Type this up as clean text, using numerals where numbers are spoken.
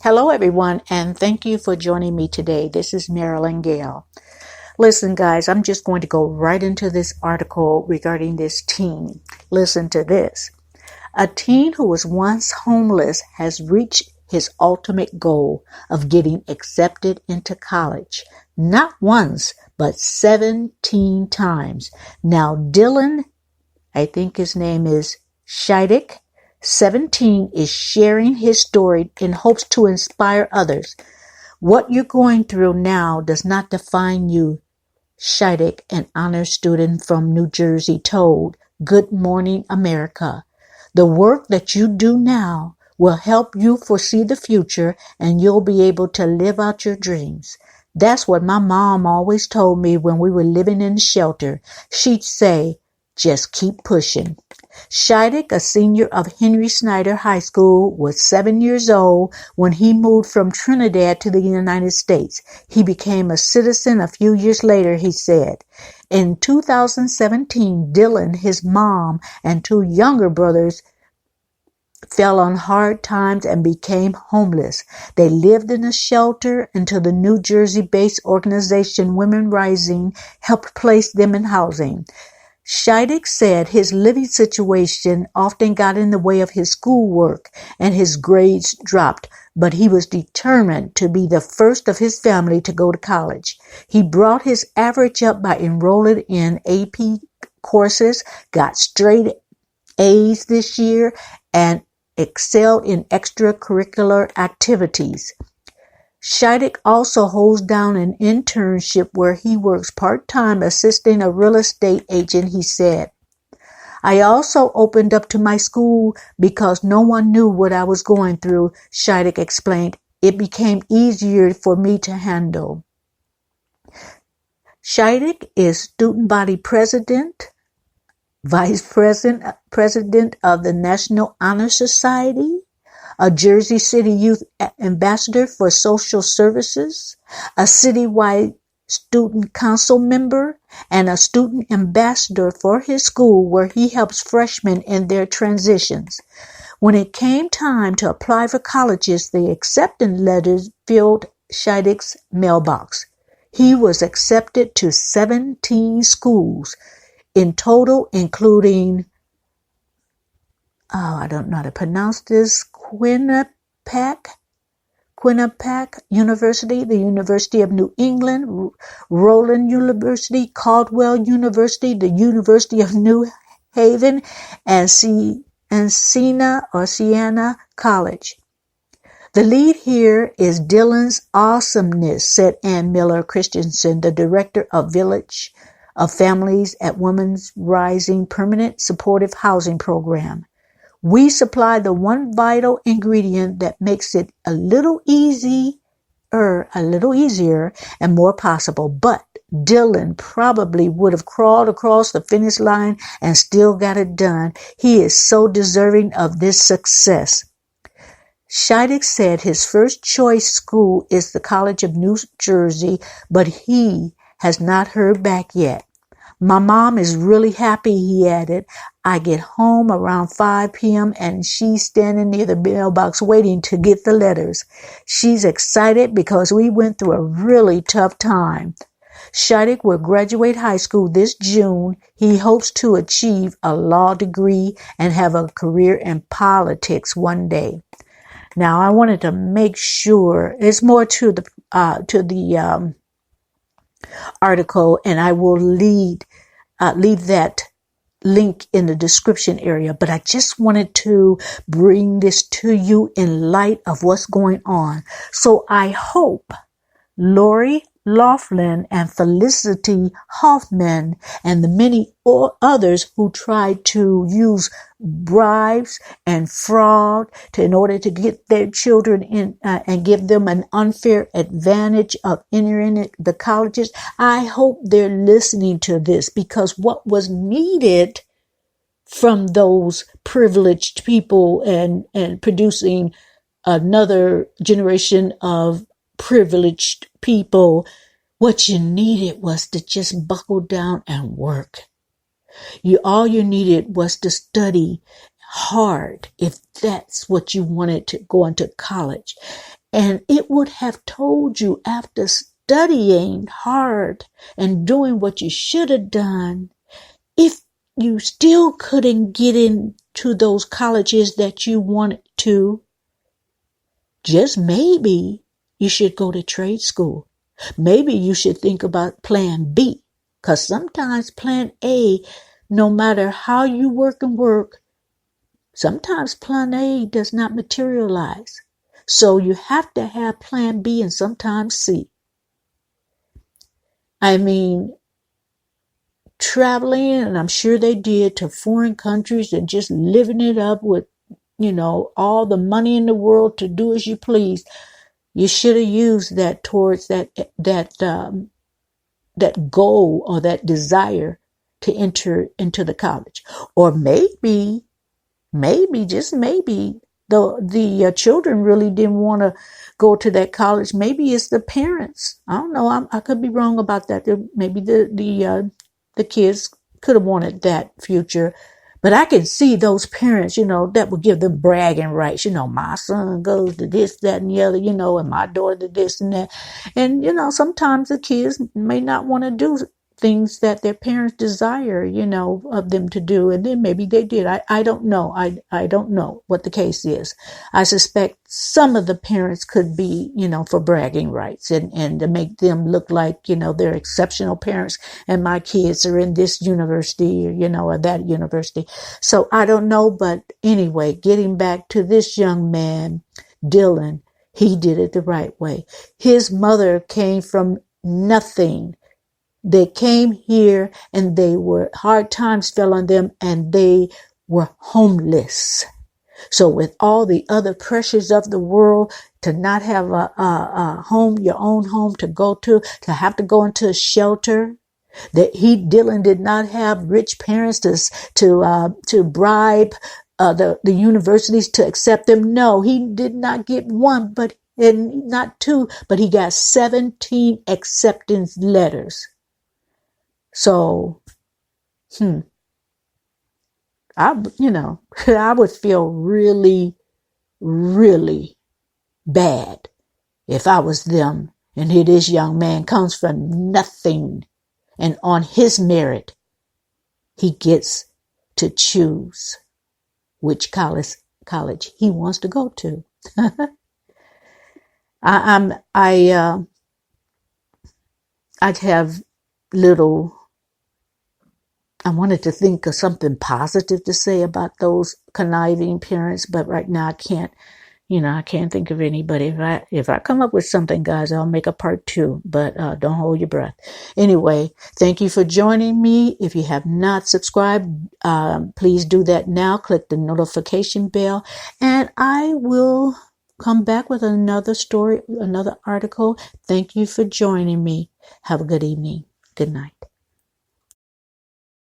Hello, everyone, and thank you for joining me today. This is Marilyn Gale. Listen, guys, I'm just going to go right into this article regarding this teen. Listen to this. A teen who was once homeless has reached his ultimate goal of getting accepted into college. Not once, but 17 times. Now, Dylan, I think his name is Shidek, 17, is sharing his story in hopes to inspire others. What you're going through now does not define you, Shidek, an honor student from New Jersey, told Good Morning America. The work that you do now will help you foresee the future, and you'll be able to live out your dreams. That's what my mom always told me when we were living in shelter. She'd say, just keep pushing. Shidek, a senior of Henry Snyder High School, was 7 years old when he moved from Trinidad to the United States. He became a citizen a few years later, he said. In 2017, Dylan, his mom, and two younger brothers fell on hard times and became homeless. They lived in a shelter until the New Jersey-based organization Women Rising helped place them in housing. Shidek said his living situation often got in the way of his schoolwork and his grades dropped, but he was determined to be the first of his family to go to college. He brought his average up by enrolling in AP courses, got straight A's this year, and excelled in extracurricular activities. Shidek also holds down an internship where he works part-time assisting a real estate agent, he said. I also opened up to my school because no one knew what I was going through, Shidek explained. It became easier for me to handle. Shidek is student body president, vice president of the National Honor Society, a Jersey City Youth Ambassador for Social Services, a citywide student council member, and a student ambassador for his school where he helps freshmen in their transitions. When it came time to apply for colleges, the acceptance letters filled Shidek's mailbox. He was accepted to 17 schools in total, including I don't know how to pronounce this, Quinnipiac University, the University of New England, Roland University, Caldwell University, the University of New Haven, and Siena College. The lead here is Dylan's awesomeness, said Ann Miller Christensen, the director of Village of Families at Women's Rising Permanent Supportive Housing Program. We supply the one vital ingredient that makes it a little easier and more possible. But Dylan probably would have crawled across the finish line and still got it done. He is so deserving of this success. Shidek said his first choice school is the College of New Jersey, but he has not heard back yet. My mom is really happy, he added. I get home around 5 p.m. and she's standing near the mailbox waiting to get the letters. She's excited because we went through a really tough time. Shidek will graduate high school this June. He hopes to achieve a law degree and have a career in politics one day. Now, I wanted to make sure there's more to the article, and I will leave that link in the description area, but I just wanted to bring this to you in light of what's going on. So I hope Lori-Loughlin and Felicity Huffman and the many others who tried to use bribes and fraud in order to get their children in and give them an unfair advantage of entering the colleges. I hope they're listening to this, because what was needed from those privileged people and producing another generation of privileged people, what you needed was to just buckle down and work. All you needed was to study hard if that's what you wanted to go into college. And it would have told you after studying hard and doing what you should have done, if you still couldn't get into those colleges that you wanted to, just maybe you should go to trade school. Maybe you should think about plan B, because sometimes plan A, no matter how you work, sometimes plan A does not materialize. So you have to have plan B and sometimes C. I mean, traveling, and I'm sure they did, to foreign countries and just living it up with, all the money in the world to do as you please. You should have used that towards that goal or that desire to enter into the college. Or maybe, just maybe, the children really didn't want to go to that college. Maybe it's the parents. I don't know. I could be wrong about that. Maybe the kids could have wanted that future. But I can see those parents, that would give them bragging rights. My son goes to this, that, and the other, and my daughter to this and that. And, sometimes the kids may not want to do things that their parents desire, of them to do. And then maybe they did. I don't know. I don't know what the case is. I suspect some of the parents could be, for bragging rights and to make them look like, they're exceptional parents and my kids are in this university or that university. So I don't know. But anyway, getting back to this young man, Dylan, he did it the right way. His mother came from nothing. They came here and hard times fell on them and they were homeless. So with all the other pressures of the world, to not have a home, your own home to go to have to go into a shelter, Dylan did not have rich parents to bribe the universities to accept him. No, he did not get one, and not two, but he got 17 acceptance letters. So, I would feel really, really bad if I was them. And here this young man comes from nothing. And on his merit, he gets to choose which college he wants to go to. I'd have I wanted to think of something positive to say about those conniving parents, but right now I can't think of anybody. If I come up with something, guys, I'll make a part 2, but don't hold your breath. Anyway, thank you for joining me. If you have not subscribed, please do that now. Click the notification bell, and I will come back with another story, another article. Thank you for joining me. Have a good evening. Good night.